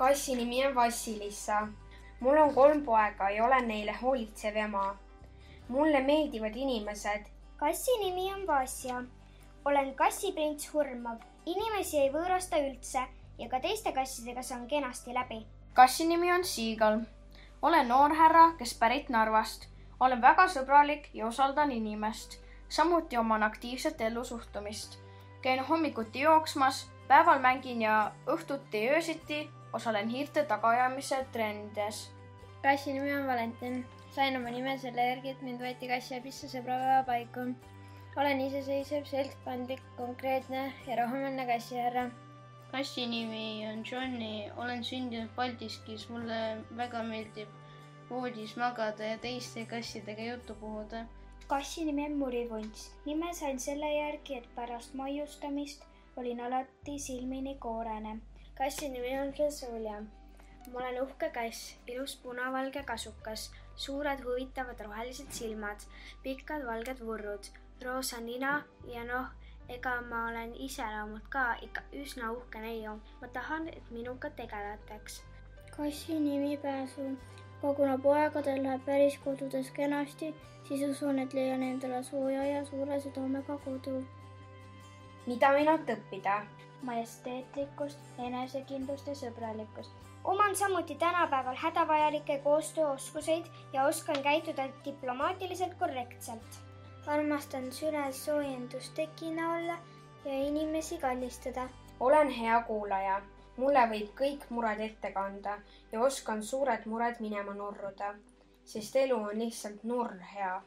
Kassi nimi on Vassilissa. Mul on 3 poega ja olen neile hoolitsev ema. Mulle meeldivad inimesed. Kassi nimi on Vasja. Olen kassiprints Hurmav. Inimesi ei võõrasta üldse ja ka teiste kassidega saan kenasti läbi. Kassi nimi on Siigal. Olen noor härra, kes pärit Narvast. Olen väga sõbralik ja usaldan inimest. Samuti oman aktiivset ellusuhtumist. Käin hommikuti jooksmas, päeval mängin ja õhtuti ja öösiti osalen hiirte tagaajamise trennides. Kassi nimi on Valentin. Sain oma nime selle järgi, et mind võeti kassiabisse sõbrapäeva paiku. Olen iseseisev, seltskondlik, konkreetne ja rahumeelne kassihärra. Kassi nimi on Johnny. Olen sündinud Paldiskis. Mulle väga meeldib voodis magada ja teiste kassidega juttu puhuda. Kassi nimi on Murivunts. Nime sain selle järgi, et pärast maiustamist olin alati silmini koorene. Kassi nimi on Resulia. Ma olen uhke kass, ilus punavalge kasukas, suured huvitavad rohelised silmad, pikkad valged vurrud, roosa nina ja ega ma olen iseloomult ka ikka üsna uhke neiu. Ma tahan, et minuga tegeletaks. Kassi nimi Pääsu. Kuna poegadel läheb päris kodudes kenasti, siis usun, et leian endale sooja ja suure südamega kodu. Mida minult õppida? Majesteetlikkust, enesekindlust ja sõbralikkust. Oman samuti tänapäeval hädavajalikke koostööoskuseid ja oskan käituda diplomaatiliselt korrektselt. Armastan süles soojendust tekina olla ja inimesi kallistada. Olen hea kuulaja. Mulle võib kõik mured ette kanda ja oskan suured mured minema nurruda, sest elu on lihtsalt nurr hea.